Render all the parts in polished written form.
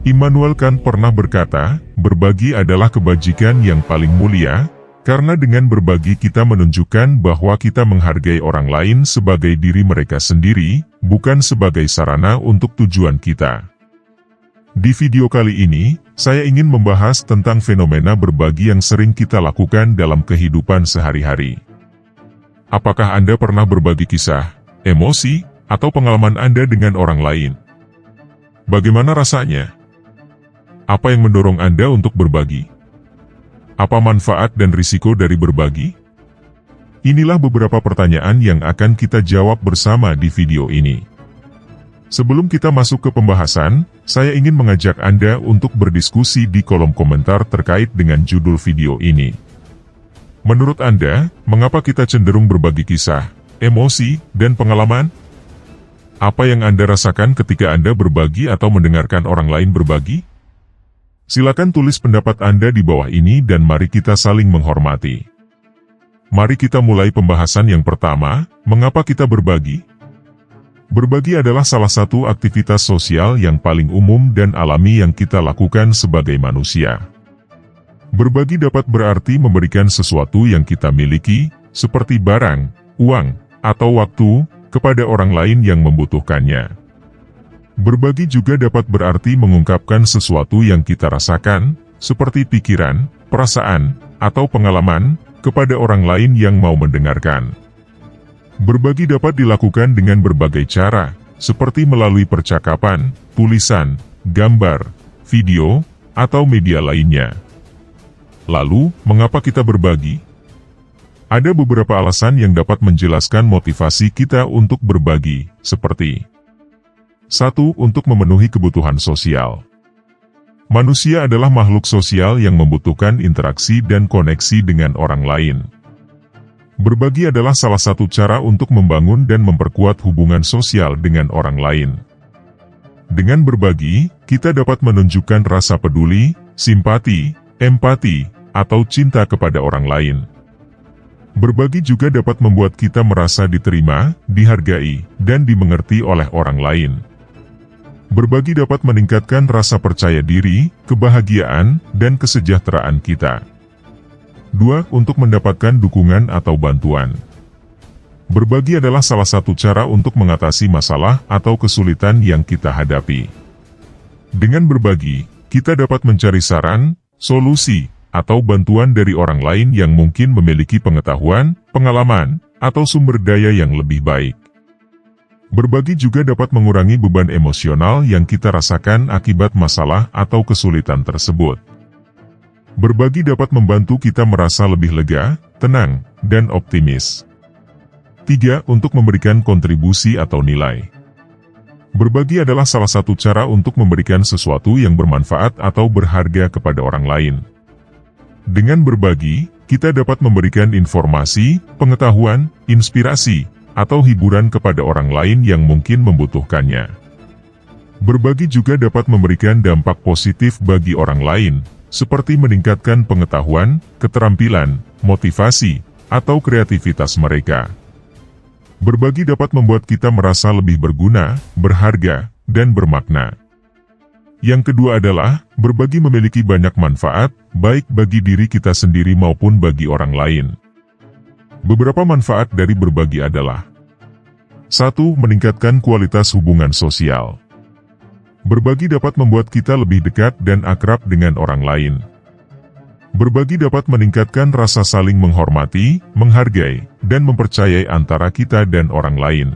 Immanuel Kant pernah berkata, berbagi adalah kebajikan yang paling mulia, karena dengan berbagi kita menunjukkan bahwa kita menghargai orang lain sebagai diri mereka sendiri, bukan sebagai sarana untuk tujuan kita. Di video kali ini, saya ingin membahas tentang fenomena berbagi yang sering kita lakukan dalam kehidupan sehari-hari. Apakah Anda pernah berbagi kisah, emosi, atau pengalaman Anda dengan orang lain? Bagaimana rasanya? Apa yang mendorong Anda untuk berbagi? Apa manfaat dan risiko dari berbagi? Inilah beberapa pertanyaan yang akan kita jawab bersama di video ini. Sebelum kita masuk ke pembahasan, saya ingin mengajak Anda untuk berdiskusi di kolom komentar terkait dengan judul video ini. Menurut Anda, mengapa kita cenderung berbagi kisah, emosi, dan pengalaman? Apa yang Anda rasakan ketika Anda berbagi atau mendengarkan orang lain berbagi? Silakan tulis pendapat Anda di bawah ini dan mari kita saling menghormati. Mari kita mulai pembahasan yang pertama, mengapa kita berbagi? Berbagi adalah salah satu aktivitas sosial yang paling umum dan alami yang kita lakukan sebagai manusia. Berbagi dapat berarti memberikan sesuatu yang kita miliki, seperti barang, uang, atau waktu, kepada orang lain yang membutuhkannya. Berbagi juga dapat berarti mengungkapkan sesuatu yang kita rasakan, seperti pikiran, perasaan, atau pengalaman, kepada orang lain yang mau mendengarkan. Berbagi dapat dilakukan dengan berbagai cara, seperti melalui percakapan, tulisan, gambar, video, atau media lainnya. Lalu, mengapa kita berbagi? Ada beberapa alasan yang dapat menjelaskan motivasi kita untuk berbagi, seperti 1. Untuk memenuhi kebutuhan sosial. Manusia adalah makhluk sosial yang membutuhkan interaksi dan koneksi dengan orang lain. Berbagi adalah salah satu cara untuk membangun dan memperkuat hubungan sosial dengan orang lain. Dengan berbagi, kita dapat menunjukkan rasa peduli, simpati, empati, atau cinta kepada orang lain. Berbagi juga dapat membuat kita merasa diterima, dihargai, dan dimengerti oleh orang lain. Berbagi dapat meningkatkan rasa percaya diri, kebahagiaan, dan kesejahteraan kita. 2. Untuk mendapatkan dukungan atau bantuan. Berbagi adalah salah satu cara untuk mengatasi masalah atau kesulitan yang kita hadapi. Dengan berbagi, kita dapat mencari saran, solusi, atau bantuan dari orang lain yang mungkin memiliki pengetahuan, pengalaman, atau sumber daya yang lebih baik. Berbagi juga dapat mengurangi beban emosional yang kita rasakan akibat masalah atau kesulitan tersebut. Berbagi dapat membantu kita merasa lebih lega, tenang, dan optimis. 3. Untuk memberikan kontribusi atau nilai. Berbagi adalah salah satu cara untuk memberikan sesuatu yang bermanfaat atau berharga kepada orang lain. Dengan berbagi, kita dapat memberikan informasi, pengetahuan, inspirasi, atau hiburan kepada orang lain yang mungkin membutuhkannya. Berbagi juga dapat memberikan dampak positif bagi orang lain, seperti meningkatkan pengetahuan, keterampilan, motivasi, atau kreativitas mereka. Berbagi dapat membuat kita merasa lebih berguna, berharga, dan bermakna. Yang kedua adalah, berbagi memiliki banyak manfaat, baik bagi diri kita sendiri maupun bagi orang lain. Beberapa manfaat dari berbagi adalah 1. Meningkatkan kualitas hubungan sosial. Berbagi dapat membuat kita lebih dekat dan akrab dengan orang lain. Berbagi dapat meningkatkan rasa saling menghormati, menghargai, dan mempercayai antara kita dan orang lain.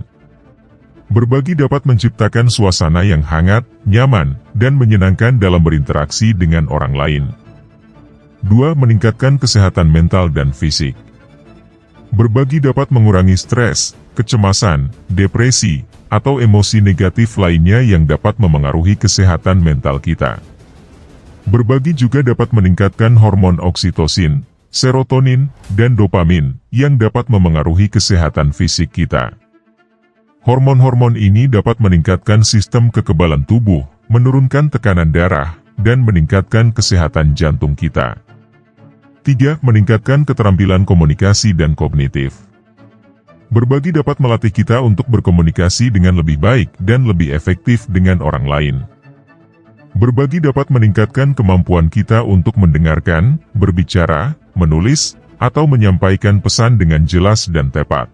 Berbagi dapat menciptakan suasana yang hangat, nyaman, dan menyenangkan dalam berinteraksi dengan orang lain. 2. Meningkatkan kesehatan mental dan fisik. Berbagi dapat mengurangi stres, kecemasan, depresi, atau emosi negatif lainnya yang dapat memengaruhi kesehatan mental kita. Berbagi juga dapat meningkatkan hormon oksitosin, serotonin, dan dopamin, yang dapat memengaruhi kesehatan fisik kita. Hormon-hormon ini dapat meningkatkan sistem kekebalan tubuh, menurunkan tekanan darah, dan meningkatkan kesehatan jantung kita. 3. Meningkatkan keterampilan komunikasi dan kognitif. Berbagi dapat melatih kita untuk berkomunikasi dengan lebih baik dan lebih efektif dengan orang lain. Berbagi dapat meningkatkan kemampuan kita untuk mendengarkan, berbicara, menulis, atau menyampaikan pesan dengan jelas dan tepat.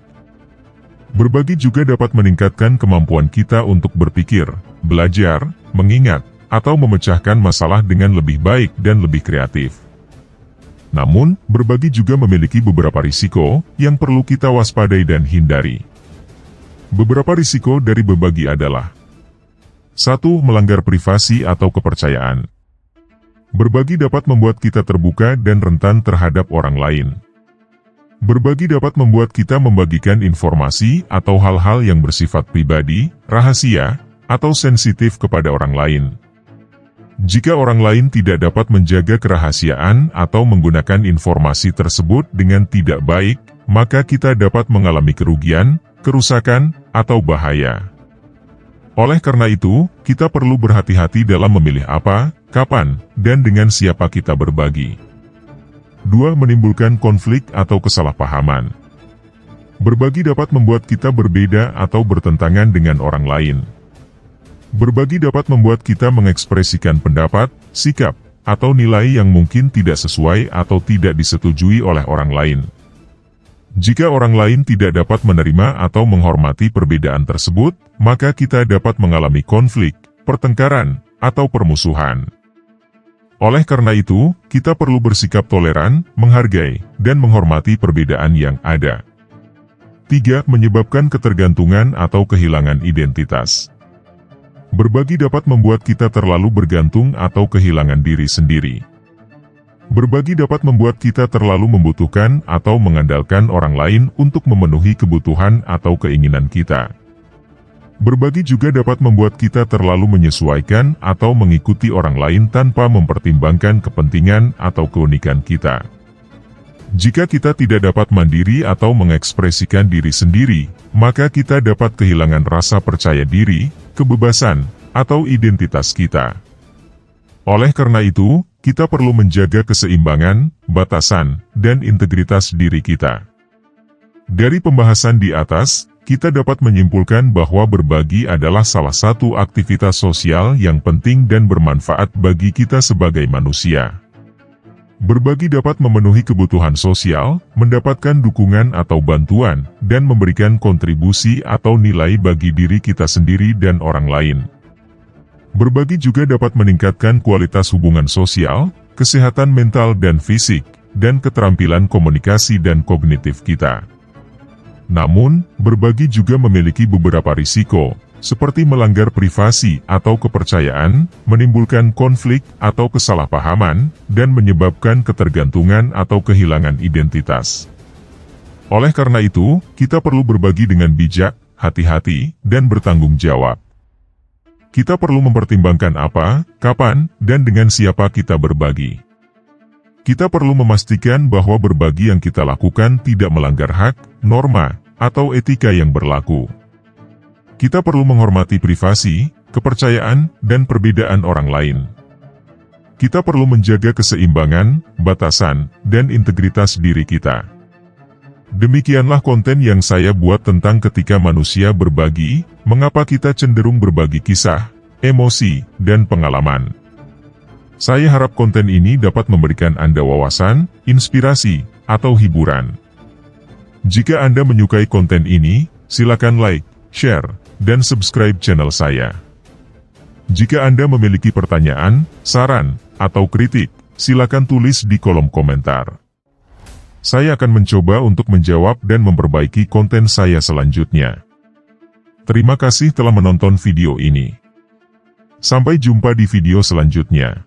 Berbagi juga dapat meningkatkan kemampuan kita untuk berpikir, belajar, mengingat, atau memecahkan masalah dengan lebih baik dan lebih kreatif. Namun, berbagi juga memiliki beberapa risiko yang perlu kita waspadai dan hindari. Beberapa risiko dari berbagi adalah: 1. Melanggar privasi atau kepercayaan. Berbagi dapat membuat kita terbuka dan rentan terhadap orang lain. Berbagi dapat membuat kita membagikan informasi atau hal-hal yang bersifat pribadi, rahasia, atau sensitif kepada orang lain. Jika orang lain tidak dapat menjaga kerahasiaan atau menggunakan informasi tersebut dengan tidak baik, maka kita dapat mengalami kerugian, kerusakan, atau bahaya. Oleh karena itu, kita perlu berhati-hati dalam memilih apa, kapan, dan dengan siapa kita berbagi. 2. Menimbulkan konflik atau kesalahpahaman. Berbagi dapat membuat kita berbeda atau bertentangan dengan orang lain. Berbagi dapat membuat kita mengekspresikan pendapat, sikap, atau nilai yang mungkin tidak sesuai atau tidak disetujui oleh orang lain. Jika orang lain tidak dapat menerima atau menghormati perbedaan tersebut, maka kita dapat mengalami konflik, pertengkaran, atau permusuhan. Oleh karena itu, kita perlu bersikap toleran, menghargai, dan menghormati perbedaan yang ada. 3. Menyebabkan ketergantungan atau kehilangan identitas. Berbagi dapat membuat kita terlalu bergantung atau kehilangan diri sendiri. Berbagi dapat membuat kita terlalu membutuhkan atau mengandalkan orang lain untuk memenuhi kebutuhan atau keinginan kita. Berbagi juga dapat membuat kita terlalu menyesuaikan atau mengikuti orang lain tanpa mempertimbangkan kepentingan atau keunikan kita. Jika kita tidak dapat mandiri atau mengekspresikan diri sendiri, maka kita dapat kehilangan rasa percaya diri, kebebasan, atau identitas kita. Oleh karena itu, kita perlu menjaga keseimbangan, batasan, dan integritas diri kita. Dari pembahasan di atas, kita dapat menyimpulkan bahwa berbagi adalah salah satu aktivitas sosial yang penting dan bermanfaat bagi kita sebagai manusia. Berbagi dapat memenuhi kebutuhan sosial, mendapatkan dukungan atau bantuan, dan memberikan kontribusi atau nilai bagi diri kita sendiri dan orang lain. Berbagi juga dapat meningkatkan kualitas hubungan sosial, kesehatan mental dan fisik, dan keterampilan komunikasi dan kognitif kita. Namun, berbagi juga memiliki beberapa risiko, seperti melanggar privasi atau kepercayaan, menimbulkan konflik atau kesalahpahaman, dan menyebabkan ketergantungan atau kehilangan identitas. Oleh karena itu, kita perlu berbagi dengan bijak, hati-hati, dan bertanggung jawab. Kita perlu mempertimbangkan apa, kapan, dan dengan siapa kita berbagi. Kita perlu memastikan bahwa berbagi yang kita lakukan tidak melanggar hak, norma, atau etika yang berlaku. Kita perlu menghormati privasi, kepercayaan, dan perbedaan orang lain. Kita perlu menjaga keseimbangan, batasan, dan integritas diri kita. Demikianlah konten yang saya buat tentang ketika manusia berbagi, mengapa kita cenderung berbagi kisah, emosi, dan pengalaman. Saya harap konten ini dapat memberikan Anda wawasan, inspirasi, atau hiburan. Jika Anda menyukai konten ini, silakan like, share, dan subscribe channel saya. Jika Anda memiliki pertanyaan, saran, atau kritik, silakan tulis di kolom komentar. Saya akan mencoba untuk menjawab dan memperbaiki konten saya selanjutnya. Terima kasih telah menonton video ini. Sampai jumpa di video selanjutnya.